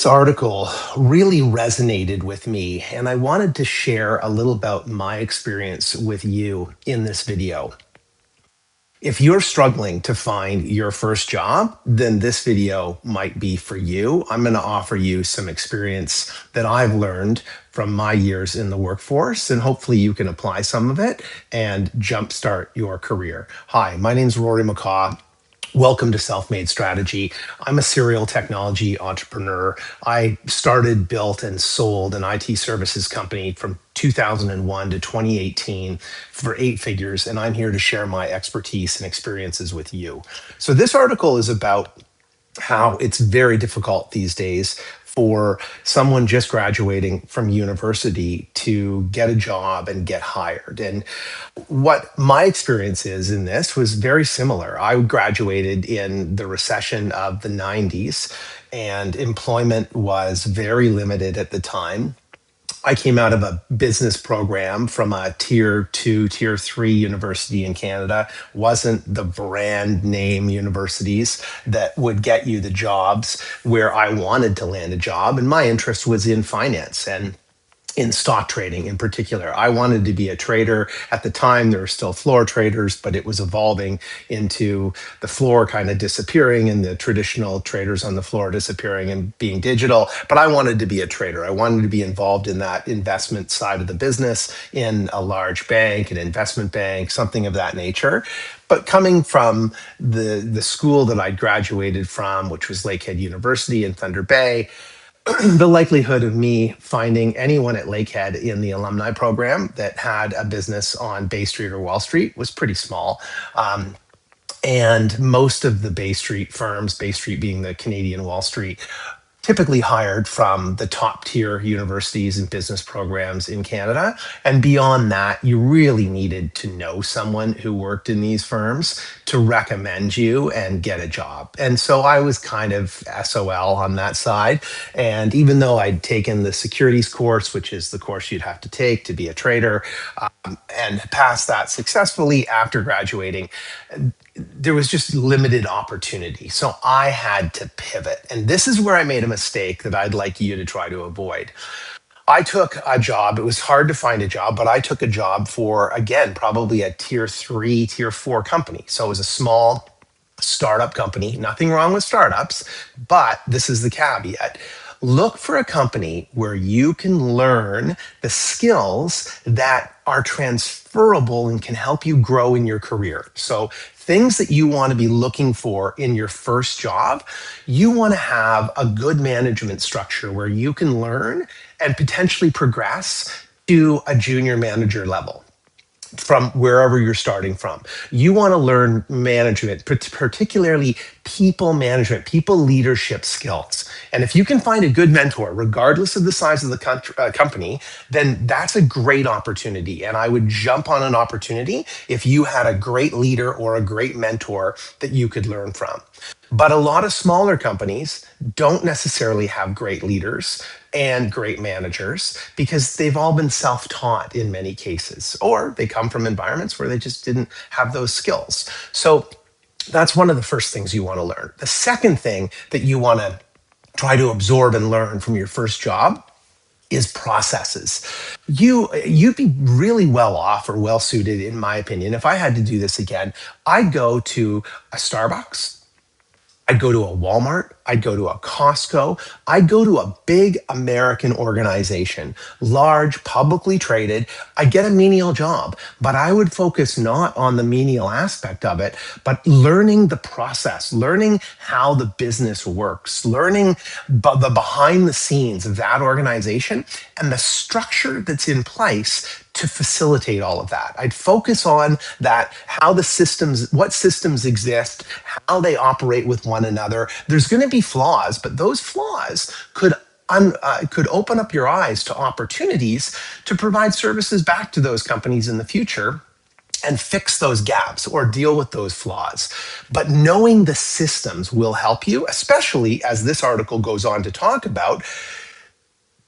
This article really resonated with me, and I wanted to share a little about my experience with you in this video. If you're struggling to find your first job, then this video might be for you. I'm going to offer you some experience that I've learned from my years in the workforce, and hopefully you can apply some of it and jumpstart your career. Hi, my name's Rory McCaw. Welcome to Self-Made Strategy. I'm a serial technology entrepreneur. I started, built, and sold an IT services company from 2001 to 2018 for 8 figures, and I'm here to share my expertise and experiences with you. So this article is about how it's very difficult these days for someone just graduating from university to get a job and get hired. And what my experience is in this was very similar. I graduated in the recession of the 90s, and employment was very limited at the time. I came out of a business program from a tier 2, tier 3 university in Canada. Wasn't the brand name universities that would get you the jobs where I wanted to land a job. And my interest was in finance and in stock trading in particular. I wanted to be a trader. At the time, there were still floor traders, but it was evolving into the floor kind of disappearing and the traditional traders on the floor disappearing and being digital. But I wanted to be a trader. I wanted to be involved in that investment side of the business in a large bank, an investment bank, something of that nature. But coming from the school that I graduated from, which was Lakehead University in Thunder Bay, the likelihood of me finding anyone at Lakehead in the alumni program that had a business on Bay Street or Wall Street was pretty small. And most of the Bay Street firms, Bay Street being the Canadian Wall Street, typically hired from the top tier universities and business programs in Canada. And beyond that, you really needed to know someone who worked in these firms to recommend you and get a job. And so I was kind of SOL on that side. And even though I'd taken the securities course, which is the course you'd have to take to be a trader, and passed that successfully after graduating, there was just limited opportunity. So I had to pivot. And this is where I made a mistake that I'd like you to try to avoid. I took a job. It was hard to find a job, but I took a job for, again, probably a tier 3, tier 4 company. So it was a small startup company. Nothing wrong with startups, but this is the caveat. Look for a company where you can learn the skills that are transferable and can help you grow in your career. So things that you want to be looking for in your first job, you want to have a good management structure where you can learn and potentially progress to a junior manager level from wherever you're starting from. You want to learn management, particularly people management, people leadership skills. And if you can find a good mentor, regardless of the size of the company, then that's a great opportunity. And I would jump on an opportunity if you had a great leader or a great mentor that you could learn from. But a lot of smaller companies don't necessarily have great leaders and great managers because they've all been self-taught in many cases, or they come from environments where they just didn't have those skills. So that's one of the first things you want to learn. The second thing that you want to try to absorb and learn from your first job is processes. You'd be really well off or well suited, in my opinion. If I had to do this again, I'd go to a Starbucks, I'd go to a Walmart, I'd go to a Costco, I'd go to a big American organization, large, publicly traded. I'd get a menial job, but I would focus not on the menial aspect of it, but learning the process, learning how the business works, learning the behind the scenes of that organization and the structure that's in place to facilitate all of that. I'd focus on that, how the systems, what systems exist, how they operate with one another. There's going to be flaws, but those flaws could open up your eyes to opportunities to provide services back to those companies in the future and fix those gaps or deal with those flaws. But knowing the systems will help you, especially as this article goes on to talk about.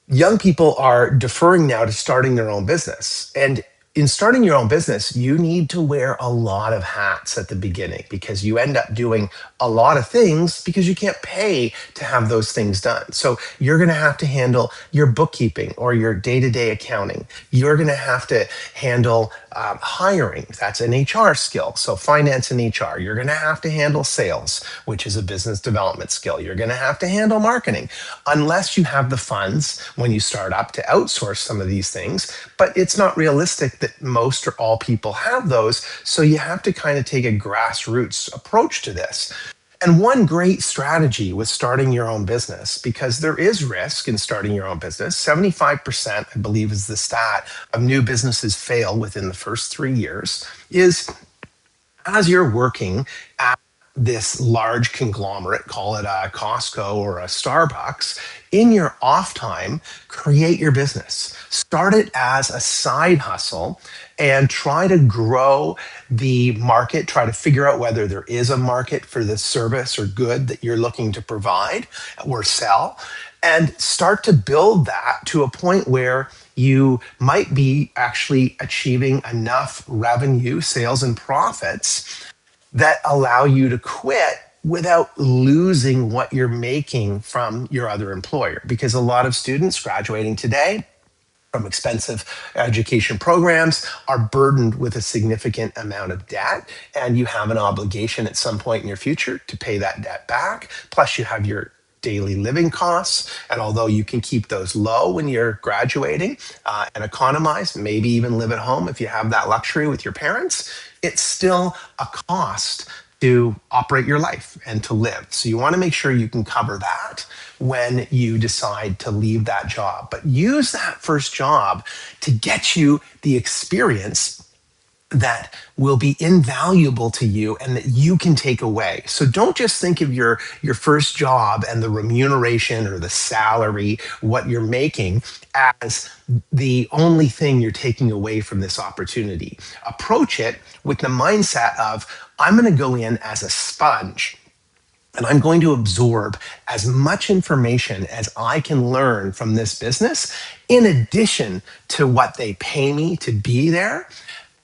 Young people are deferring now to starting their own business. And in starting your own business, you need to wear a lot of hats at the beginning because you end up doing a lot of things because you can't pay to have those things done. So you're going to have to handle your bookkeeping or your day to day accounting. You're going to have to handle hiring. That's an HR skill. So finance and HR. You're going to have to handle sales, which is a business development skill. You're going to have to handle marketing, unless you have the funds when you start up to outsource some of these things. But it's not realistic that most or all people have those. So you have to kind of take a grassroots approach to this. And one great strategy with starting your own business, because there is risk in starting your own business, 75%, I believe, is the stat of new businesses fail within the first 3 years, is as you're working at this large conglomerate, call it a Costco or a Starbucks, in your off time, create your business. Start it as a side hustle and try to grow the market, try to figure out whether there is a market for the service or good that you're looking to provide or sell, and start to build that to a point where you might be actually achieving enough revenue, sales, and profits that allow you to quit without losing what you're making from your other employer. Because a lot of students graduating today from expensive education programs are burdened with a significant amount of debt, and you have an obligation at some point in your future to pay that debt back. Plus, you have your daily living costs. And although you can keep those low when you're graduating and economize, maybe even live at home if you have that luxury with your parents, it's still a cost to operate your life and to live. So you want to make sure you can cover that when you decide to leave that job. But use that first job to get you the experience that will be invaluable to you and that you can take away. So don't just think of your first job and the remuneration or the salary, what you're making, as the only thing you're taking away from this opportunity. Approach it with the mindset of, I'm going to go in as a sponge and I'm going to absorb as much information as I can learn from this business, in addition to what they pay me to be there.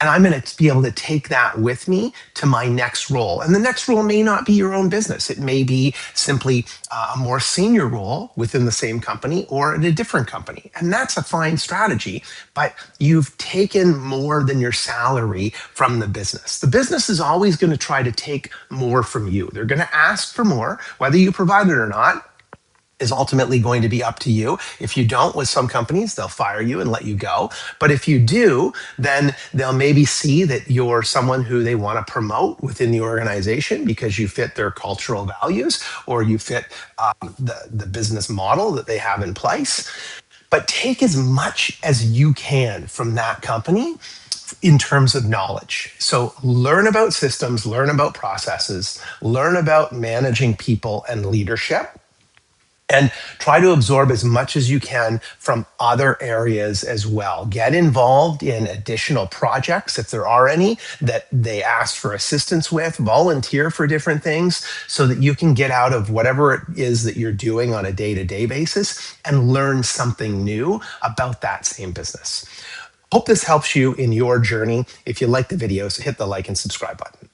And I'm going to be able to take that with me to my next role. And the next role may not be your own business. It may be simply a more senior role within the same company or in a different company. And that's a fine strategy, but you've taken more than your salary from the business. The business is always going to try to take more from you. They're going to ask for more, whether you provide it or not is ultimately going to be up to you. If you don't, with some companies, they'll fire you and let you go. But if you do, then they'll maybe see that you're someone who they want to promote within the organization because you fit their cultural values or you fit the business model that they have in place. But take as much as you can from that company in terms of knowledge. So learn about systems, learn about processes, learn about managing people and leadership, and try to absorb as much as you can from other areas as well. Get involved in additional projects, if there are any, that they ask for assistance with. Volunteer for different things so that you can get out of whatever it is that you're doing on a day-to-day basis and learn something new about that same business. Hope this helps you in your journey. If you like the videos, hit the like and subscribe button.